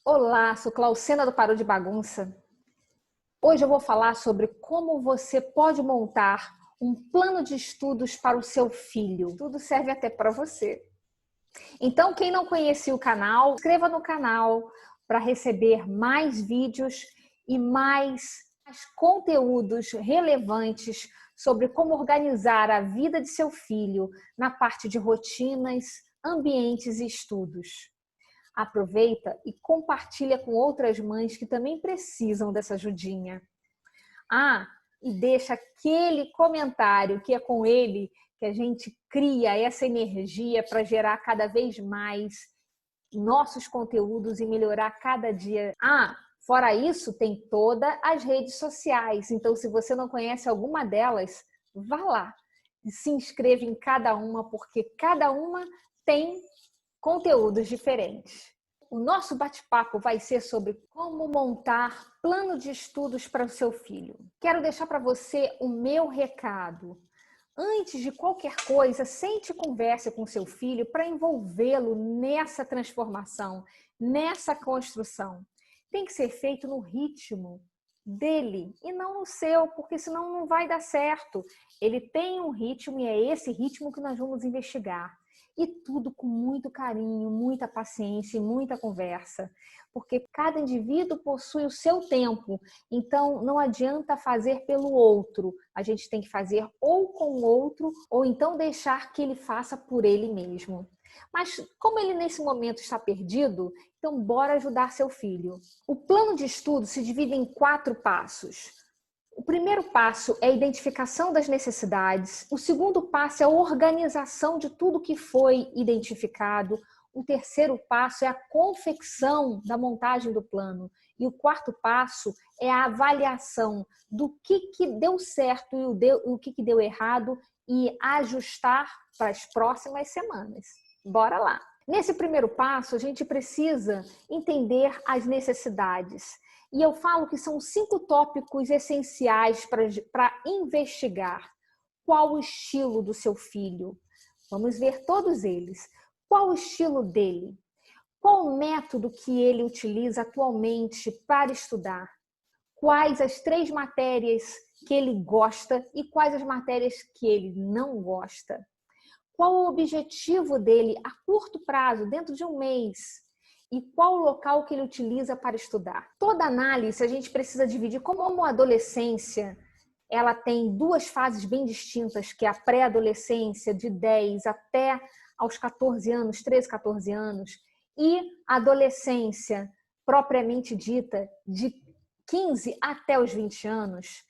Olá, sou Claucena do Parou de Bagunça. Hoje eu vou falar sobre como você pode montar um plano de estudos para o seu filho. Tudo serve até para você. Então, quem não conhecia o canal, se inscreva no canal para receber mais vídeos e mais conteúdos relevantes sobre como organizar a vida de seu filho na parte de rotinas, ambientes e estudos. Aproveita e compartilha com outras mães que também precisam dessa ajudinha. E deixa aquele comentário que é com ele que a gente cria essa energia para gerar cada vez mais nossos conteúdos e melhorar cada dia. Fora isso, tem todas as redes sociais. Então, se você não conhece alguma delas, vá lá e se inscreva em cada uma, porque cada uma tem conteúdos diferentes. O nosso bate-papo vai ser sobre como montar plano de estudos para o seu filho. Quero deixar para você o meu recado. Antes de qualquer coisa, sente e converse com seu filho para envolvê-lo nessa transformação, nessa construção. Tem que ser feito no ritmo dele e não no seu, porque senão não vai dar certo. Ele tem um ritmo e é esse ritmo que nós vamos investigar. E tudo com muito carinho, muita paciência e muita conversa. Porque cada indivíduo possui o seu tempo. Então, não adianta fazer pelo outro. A gente tem que fazer ou com o outro, ou então deixar que ele faça por ele mesmo. Mas como ele nesse momento está perdido, então bora ajudar seu filho. O plano de estudo se divide em 4 passos. O primeiro passo é a identificação das necessidades. O segundo passo é a organização de tudo que foi identificado. O terceiro passo é a confecção da montagem do plano. E o quarto passo é a avaliação do que deu certo e o que deu errado e ajustar para as próximas semanas. Bora lá! Nesse primeiro passo, a gente precisa entender as necessidades. E eu falo que são 5 tópicos essenciais para investigar. Qual o estilo do seu filho? Vamos ver todos eles. Qual o estilo dele? Qual o método que ele utiliza atualmente para estudar? Quais as 3 matérias que ele gosta e quais as matérias que ele não gosta? Qual o objetivo dele a curto prazo, dentro de um mês? E qual o local que ele utiliza para estudar? Toda análise a gente precisa dividir. Como a adolescência ela tem 2 fases bem distintas, que é a pré-adolescência de 10 até aos 14 anos, 13, 14 anos, e a adolescência propriamente dita de 15 até os 20 anos.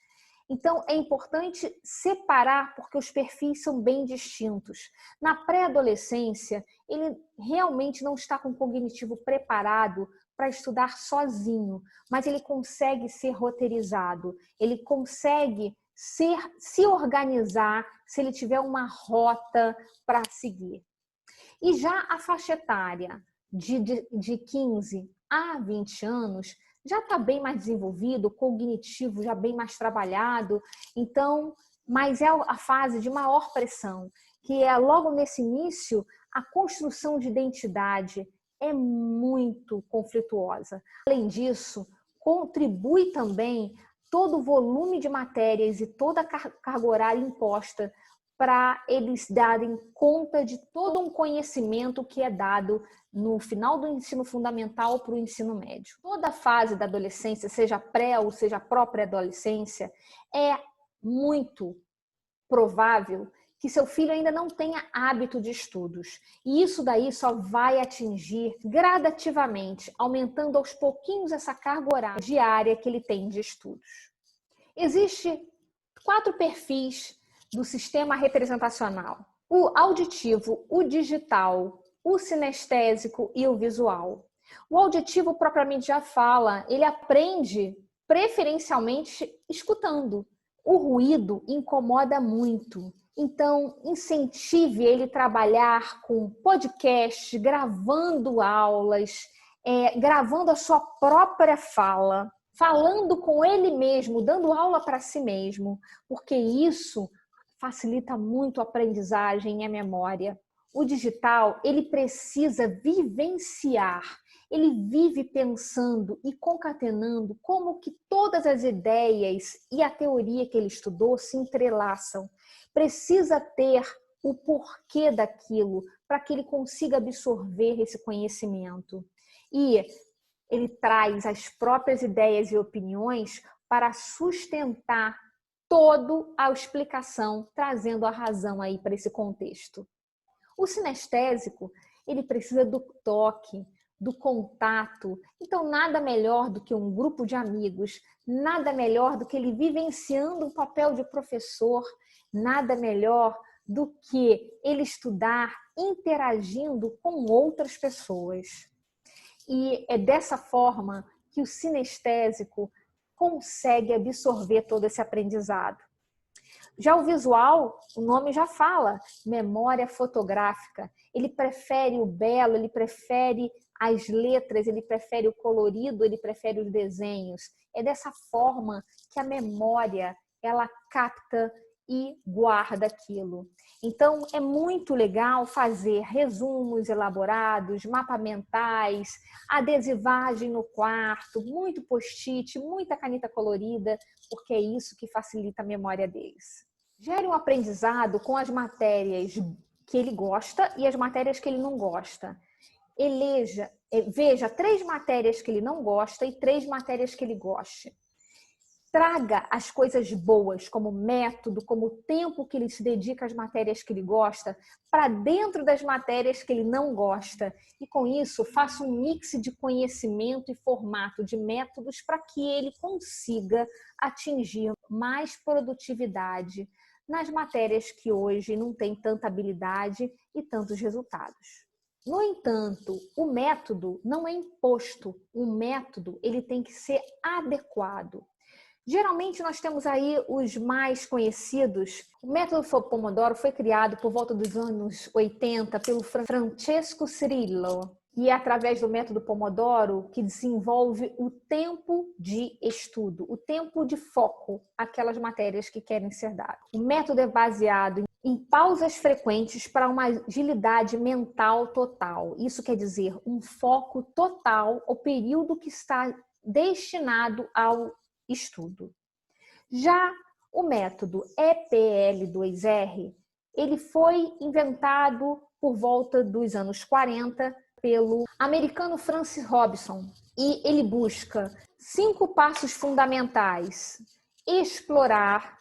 Então, é importante separar porque os perfis são bem distintos. Na pré-adolescência, ele realmente não está com o cognitivo preparado para estudar sozinho, mas ele consegue ser roteirizado, ele consegue se organizar se ele tiver uma rota para seguir. E já a faixa etária de 15 a 20 anos, já está bem mais desenvolvido, cognitivo já bem mais trabalhado, então, mas é a fase de maior pressão, que é logo nesse início, a construção de identidade é muito conflituosa. Além disso, contribui também todo o volume de matérias e toda a carga horária imposta para eles darem conta de todo um conhecimento que é dado no final do ensino fundamental para o ensino médio. Toda a fase da adolescência, seja pré ou seja própria adolescência, é muito provável que seu filho ainda não tenha hábito de estudos. E isso daí só vai atingir gradativamente, aumentando aos pouquinhos essa carga horária diária que ele tem de estudos. Existem 4 perfis do sistema representacional: o auditivo, o digital, o sinestésico e o visual. O auditivo propriamente já fala, ele aprende preferencialmente escutando. O ruído incomoda muito, então incentive ele a trabalhar com podcast, gravando aulas, gravando a sua própria fala, falando com ele mesmo, dando aula para si mesmo, porque isso facilita muito a aprendizagem e a memória. O digital, ele precisa vivenciar, Ele vive pensando e concatenando como que todas as ideias e a teoria que ele estudou se entrelaçam. Precisa ter o porquê daquilo para que ele consiga absorver esse conhecimento. E ele traz as próprias ideias e opiniões para sustentar toda a explicação, trazendo a razão aí para esse contexto. O sinestésico, ele precisa do toque, do contato. Então, nada melhor do que um grupo de amigos, nada melhor do que ele vivenciando o papel de professor, nada melhor do que ele estudar interagindo com outras pessoas. E é dessa forma que o sinestésico consegue absorver todo esse aprendizado. Já o visual, o nome já fala, memória fotográfica. Ele prefere o belo, ele prefere as letras, ele prefere o colorido, ele prefere os desenhos. É dessa forma que a memória, ela capta e guarda aquilo. Então, é muito legal fazer resumos elaborados, mapas mentais, adesivagem no quarto, muito post-it, muita caneta colorida, porque é isso que facilita a memória deles. Gere um aprendizado com as matérias que ele gosta e as matérias que ele não gosta. Veja 3 matérias que ele não gosta e 3 matérias que ele goste. Traga as coisas boas, como método, como tempo que ele se dedica às matérias que ele gosta, para dentro das matérias que ele não gosta. E com isso, faça um mix de conhecimento e formato de métodos para que ele consiga atingir mais produtividade nas matérias que hoje não têm tanta habilidade e tantos resultados. No entanto, o método não é imposto. O método, ele tem que ser adequado. Geralmente nós temos aí os mais conhecidos. O método Pomodoro foi criado por volta dos anos 80 pelo Francesco Cirillo. E é através do método Pomodoro que desenvolve o tempo de estudo, o tempo de foco, aquelas matérias que querem ser dadas. O método é baseado em pausas frequentes para uma agilidade mental total. Isso quer dizer um foco total ao período que está destinado ao estudo. Já o método EPL2R, ele foi inventado por volta dos anos 40 pelo americano Francis Hobson e ele busca 5 passos fundamentais: explorar,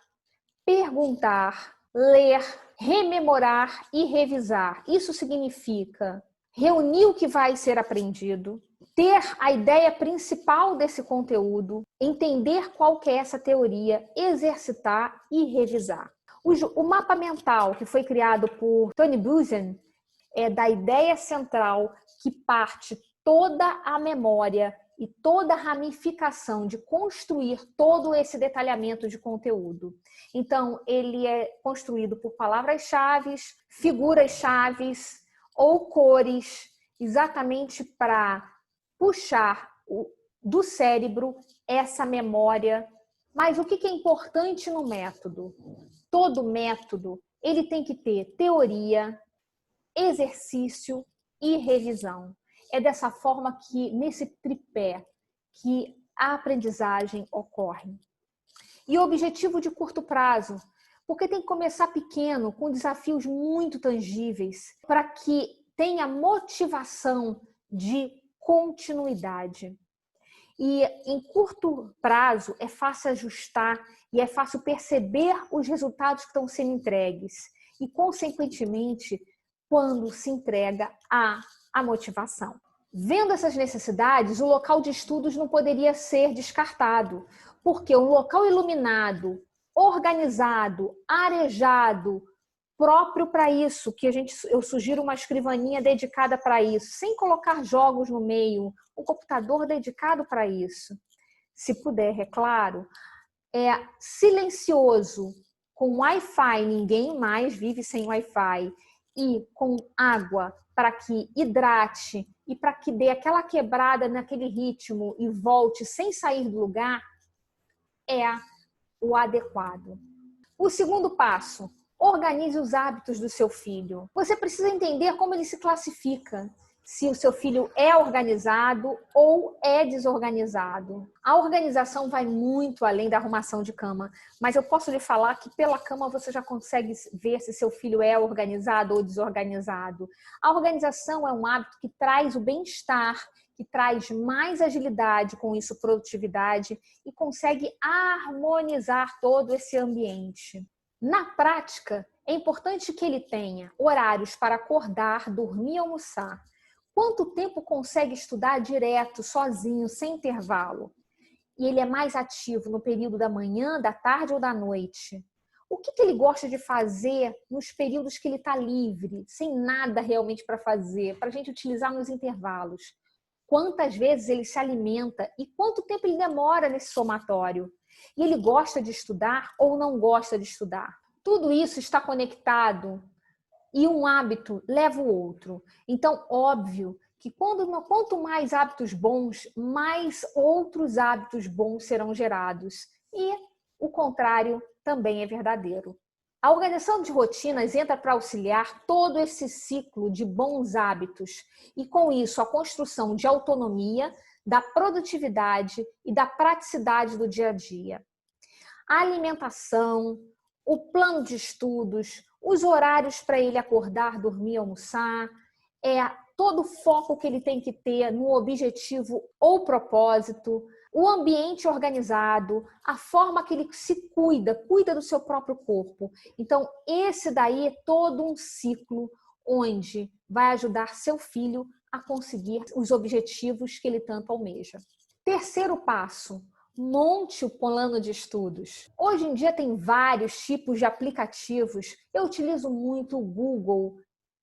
perguntar, ler, rememorar e revisar. Isso significa reunir o que vai ser aprendido, ter a ideia principal desse conteúdo, entender qual que é essa teoria, exercitar e revisar. O mapa mental que foi criado por Tony Buzan é da ideia central que parte toda a memória e toda a ramificação de construir todo esse detalhamento de conteúdo. Então, ele é construído por palavras-chave, figuras-chave ou cores, exatamente para puxar do cérebro essa memória. Mas o que é importante no método? Todo método, ele tem que ter teoria, exercício e revisão. É dessa forma que, nesse tripé, que a aprendizagem ocorre. E o objetivo de curto prazo, porque tem que começar pequeno, com desafios muito tangíveis, para que tenha motivação de continuidade. E em curto prazo é fácil ajustar e é fácil perceber os resultados que estão sendo entregues. E, consequentemente, quando se entrega a motivação. Vendo essas necessidades, o local de estudos não poderia ser descartado, porque um local iluminado, organizado, arejado, próprio para isso, que eu sugiro uma escrivaninha dedicada para isso, sem colocar jogos no meio, um computador dedicado para isso. Se puder, é claro, é silencioso, com Wi-Fi, ninguém mais vive sem Wi-Fi, e com água para que hidrate e para que dê aquela quebrada naquele ritmo e volte sem sair do lugar, é o adequado. O segundo passo: organize os hábitos do seu filho. Você precisa entender como ele se classifica. se o seu filho é organizado ou é desorganizado. A organização vai muito além da arrumação de cama, mas eu posso lhe falar que pela cama você já consegue ver se seu filho é organizado ou desorganizado. A organização é um hábito que traz o bem-estar, que traz mais agilidade, com isso produtividade, e consegue harmonizar todo esse ambiente. Na prática, é importante que ele tenha horários para acordar, dormir e almoçar. Quanto tempo consegue estudar direto, sozinho, sem intervalo? E ele é mais ativo no período da manhã, da tarde ou da noite? O que ele gosta de fazer nos períodos que ele está livre, sem nada realmente para fazer, para a gente utilizar nos intervalos? Quantas vezes ele se alimenta e quanto tempo ele demora nesse somatório? E ele gosta de estudar ou não gosta de estudar? Tudo isso está conectado e um hábito leva o outro. Então, óbvio que quanto mais hábitos bons, mais outros hábitos bons serão gerados. E o contrário também é verdadeiro. A organização de rotinas entra para auxiliar todo esse ciclo de bons hábitos e, com isso, a construção de autonomia, da produtividade e da praticidade do dia a dia. A alimentação, o plano de estudos, os horários para ele acordar, dormir, almoçar, todo o foco que ele tem que ter no objetivo ou propósito, o ambiente organizado, a forma que ele se cuida do seu próprio corpo. Então, esse daí é todo um ciclo onde vai ajudar seu filho a conseguir os objetivos que ele tanto almeja. Terceiro passo, monte o plano de estudos. Hoje em dia tem vários tipos de aplicativos. Eu utilizo muito o Google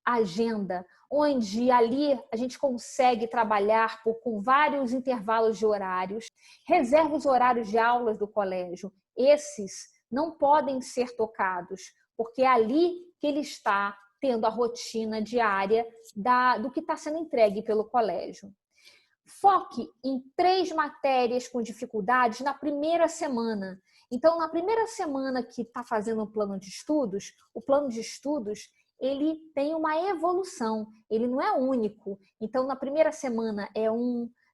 Agenda, onde ali a gente consegue trabalhar com vários intervalos de horários. Reserva os horários de aulas do colégio. Esses não podem ser tocados, porque é ali que ele está tendo a rotina diária do que está sendo entregue pelo colégio. Foque em 3 matérias com dificuldades na primeira semana. Então, na primeira semana que está fazendo o plano de estudos, ele tem uma evolução, ele não é único. Então, na primeira semana é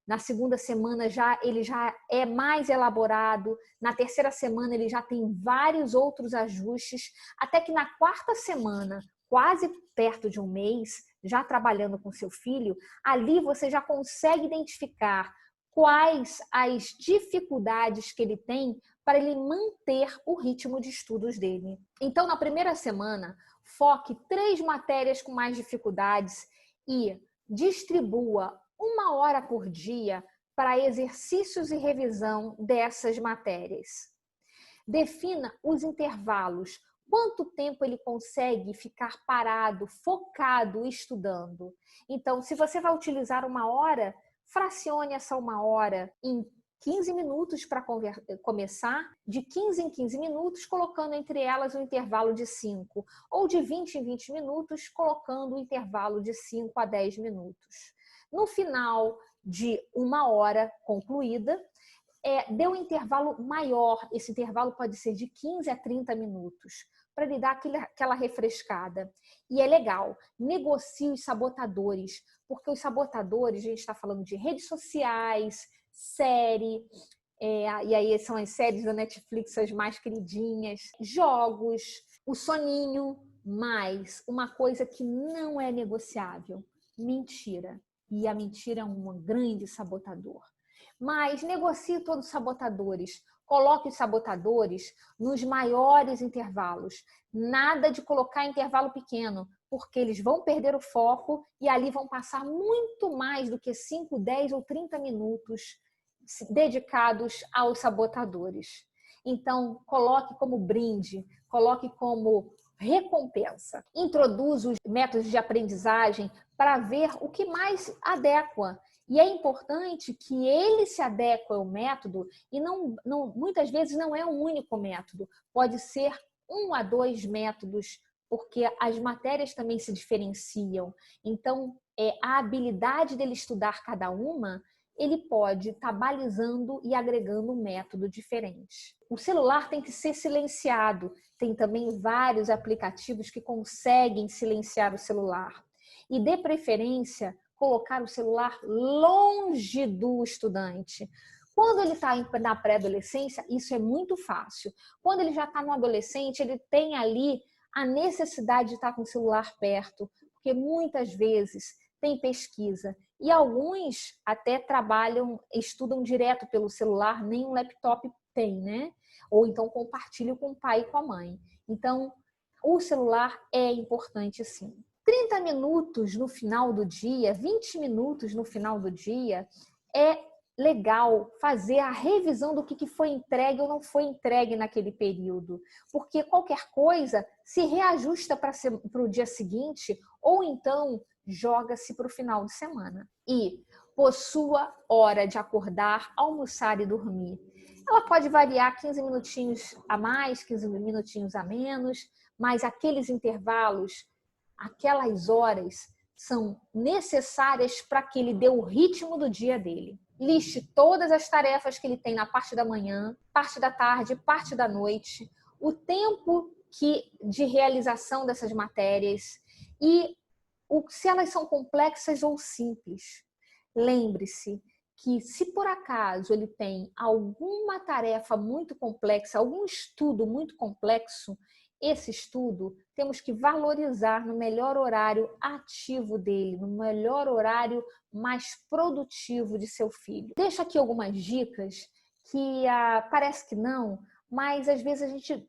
na segunda semana ele já é mais elaborado, na terceira semana ele já tem vários outros ajustes, até que na quarta semana, quase perto de um mês, já trabalhando com seu filho, ali você já consegue identificar quais as dificuldades que ele tem para ele manter o ritmo de estudos dele. Então, na primeira semana, foque 3 matérias com mais dificuldades e distribua 1 hora por dia para exercícios e revisão dessas matérias. Defina os intervalos. Quanto tempo ele consegue ficar parado, focado, estudando? Então, se você vai utilizar 1 hora, fracione essa 1 hora em 15 minutos para começar, de 15 em 15 minutos, colocando entre elas um intervalo de 5, ou de 20 em 20 minutos, colocando um intervalo de 5 a 10 minutos. No final de 1 hora concluída, dê um intervalo maior. Esse intervalo pode ser de 15 a 30 minutos, para lhe dar aquela refrescada. E é legal, negocie os sabotadores, porque os sabotadores, a gente está falando de redes sociais, série, e aí são as séries da Netflix, as mais queridinhas, jogos, o soninho, mas uma coisa que não é negociável, mentira. E a mentira é um grande sabotador. Mas negocie todos os sabotadores. Coloque os sabotadores nos maiores intervalos. Nada de colocar intervalo pequeno, porque eles vão perder o foco e ali vão passar muito mais do que 5, 10 ou 30 minutos dedicados aos sabotadores. Então, coloque como brinde, coloque como recompensa. Introduza os métodos de aprendizagem para ver o que mais adequa. E é importante que ele se adeque ao método e muitas vezes não é um único método. Pode ser 1 a 2 métodos, porque as matérias também se diferenciam. Então, a habilidade dele estudar cada uma, ele pode estar balizando e agregando um método diferente. O celular tem que ser silenciado. Tem também vários aplicativos que conseguem silenciar o celular. E dê preferência colocar o celular longe do estudante. Quando ele está na pré-adolescência, isso é muito fácil. Quando ele já está no adolescente, ele tem ali a necessidade de estar com o celular perto, porque muitas vezes tem pesquisa e alguns até trabalham, estudam direto pelo celular, nem um laptop tem, né? Ou então compartilham com o pai e com a mãe. Então, o celular é importante sim. 30 minutos no final do dia, 20 minutos no final do dia, é legal fazer a revisão do que foi entregue ou não foi entregue naquele período. Porque qualquer coisa se reajusta para o dia seguinte ou então joga-se para o final de semana. E possua hora de acordar, almoçar e dormir. Ela pode variar 15 minutinhos a mais, 15 minutinhos a menos, mas aqueles intervalos, aquelas horas são necessárias para que ele dê o ritmo do dia dele. Liste todas as tarefas que ele tem na parte da manhã, parte da tarde, parte da noite, o tempo de realização dessas matérias e se elas são complexas ou simples. Lembre-se que se por acaso ele tem alguma tarefa muito complexa, algum estudo muito complexo, esse estudo temos que valorizar no melhor horário ativo dele, no melhor horário mais produtivo de seu filho. Deixo aqui algumas dicas que parece que não, mas às vezes a gente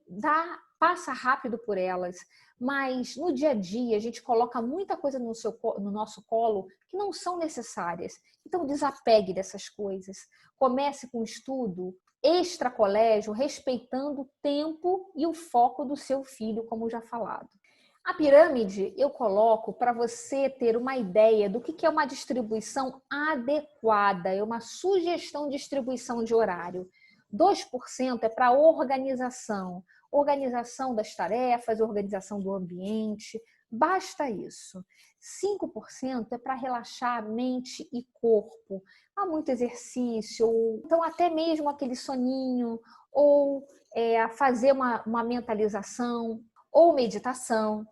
passa rápido por elas. Mas no dia a dia a gente coloca muita coisa no nosso colo que não são necessárias. Então desapegue dessas coisas. Comece com o estudo extra-colégio, respeitando o tempo e o foco do seu filho, como já falado. A pirâmide eu coloco para você ter uma ideia do que é uma distribuição adequada, é uma sugestão de distribuição de horário. 2% é para organização das tarefas, organização do ambiente, basta isso. 5% é para relaxar mente e corpo. Há muito exercício, então até mesmo aquele soninho, ou fazer uma mentalização, ou meditação.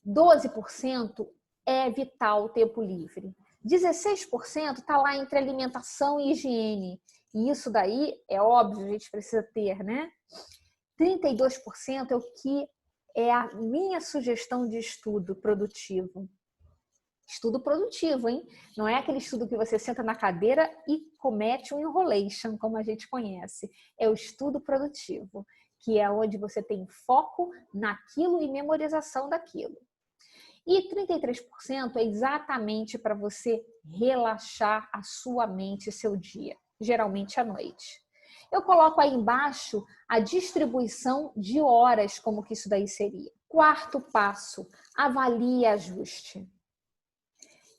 12% é vital o tempo livre. 16% está lá entre alimentação e higiene. E isso daí, é óbvio, a gente precisa ter, né? 32% é o que é a minha sugestão de estudo produtivo. Estudo produtivo, hein? Não é aquele estudo que você senta na cadeira e comete um enrolation, como a gente conhece. É o estudo produtivo, que é onde você tem foco naquilo e memorização daquilo. E 33% é exatamente para você relaxar a sua mente e seu dia, geralmente à noite. Eu coloco aí embaixo a distribuição de horas, como que isso daí seria. Quarto passo, avalie e ajuste.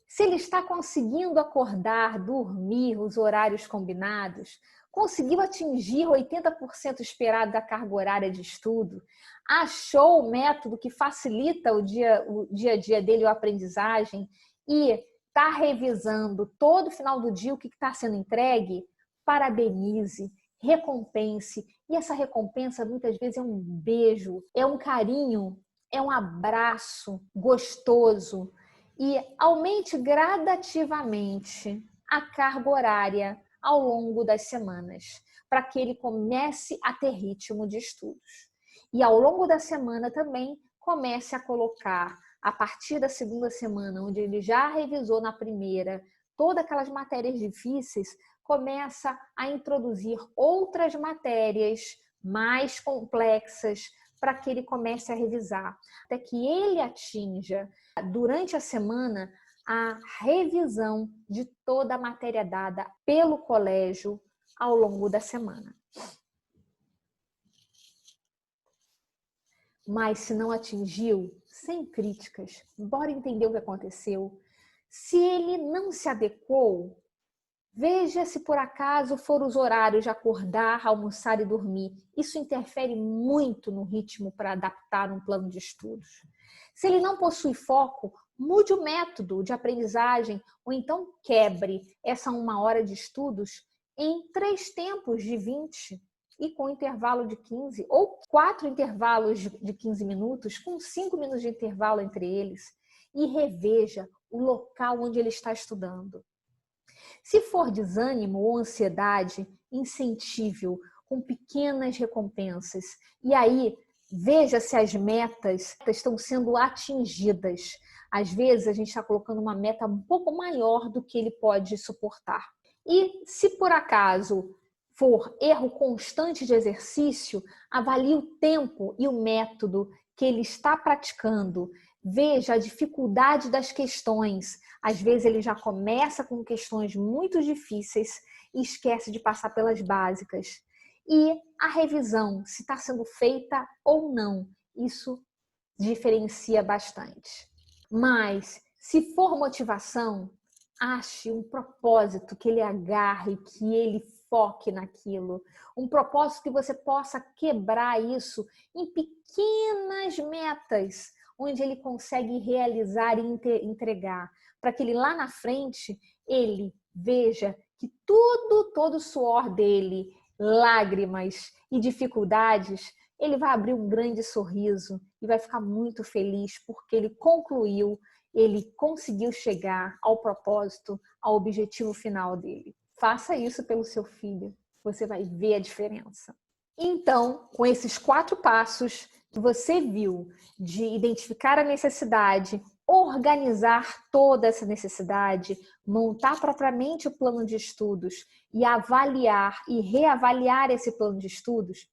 Se ele está conseguindo acordar, dormir os horários combinados, conseguiu atingir 80% esperado da carga horária de estudo, achou o método que facilita o dia a dia dele, a aprendizagem, e está revisando todo final do dia o que está sendo entregue, parabenize, recompense. E essa recompensa muitas vezes é um beijo, é um carinho, é um abraço gostoso. E aumente gradativamente a carga horária ao longo das semanas, para que ele comece a ter ritmo de estudos. E ao longo da semana também comece a colocar, a partir da segunda semana, onde ele já revisou na primeira todas aquelas matérias difíceis, começa a introduzir outras matérias mais complexas para que ele comece a revisar, até que ele atinja, durante a semana, a revisão de toda a matéria dada pelo colégio ao longo da semana. Mas se não atingiu, sem críticas, bora entender o que aconteceu. Se ele não se adequou, veja se por acaso foram os horários de acordar, almoçar e dormir. Isso interfere muito no ritmo para adaptar um plano de estudos. Se ele não possui foco, mude o método de aprendizagem ou então quebre essa 1 hora de estudos em 3 tempos de 20 e com intervalo de 15 ou 4 intervalos de 15 minutos com 5 minutos de intervalo entre eles. E reveja o local onde ele está estudando. Se for desânimo ou ansiedade, incentive-o com pequenas recompensas. E aí, veja se as metas estão sendo atingidas. Às vezes, a gente está colocando uma meta um pouco maior do que ele pode suportar. E se por acaso for erro constante de exercício, avalie o tempo e o método que ele está praticando. Veja a dificuldade das questões. Às vezes ele já começa com questões muito difíceis e esquece de passar pelas básicas. E a revisão, se está sendo feita ou não, isso diferencia bastante. Mas, se for motivação, ache um propósito que ele agarre, que ele foque naquilo. Um propósito que você possa quebrar isso em pequenas metas, onde ele consegue realizar e entregar, para que ele lá na frente, ele veja que todo o suor dele, lágrimas e dificuldades, ele vai abrir um grande sorriso e vai ficar muito feliz porque ele concluiu, ele conseguiu chegar ao propósito, ao objetivo final dele. Faça isso pelo seu filho, você vai ver a diferença. Então, com esses 4 passos que você viu de identificar a necessidade, organizar toda essa necessidade, montar propriamente o plano de estudos e avaliar e reavaliar esse plano de estudos,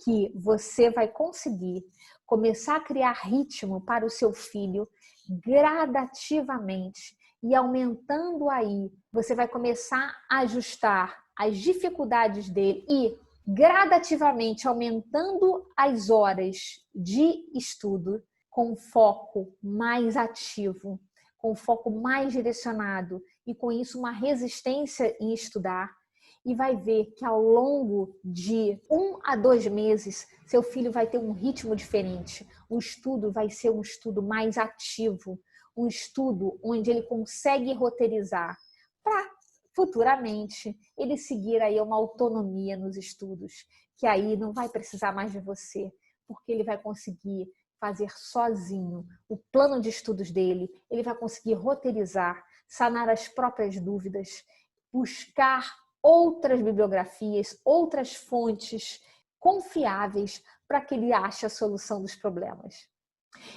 que você vai conseguir começar a criar ritmo para o seu filho gradativamente e aumentando aí, você vai começar a ajustar as dificuldades dele e gradativamente aumentando as horas de estudo com foco mais ativo, com foco mais direcionado e com isso uma resistência em estudar. E vai ver que ao longo de 1 a 2 meses, seu filho vai ter um ritmo diferente. O estudo vai ser um estudo mais ativo, um estudo onde ele consegue roteirizar para futuramente ele seguir aí uma autonomia nos estudos, que aí não vai precisar mais de você, porque ele vai conseguir fazer sozinho o plano de estudos dele, ele vai conseguir roteirizar, sanar as próprias dúvidas, buscar outras bibliografias, outras fontes confiáveis para que ele ache a solução dos problemas.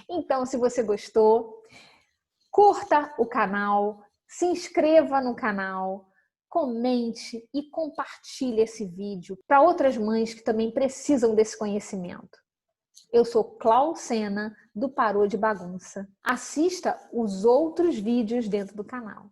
Então, se você gostou, curta o canal, se inscreva no canal, comente e compartilhe esse vídeo para outras mães que também precisam desse conhecimento. Eu sou Clau Sena, do Parou de Bagunça. Assista os outros vídeos dentro do canal.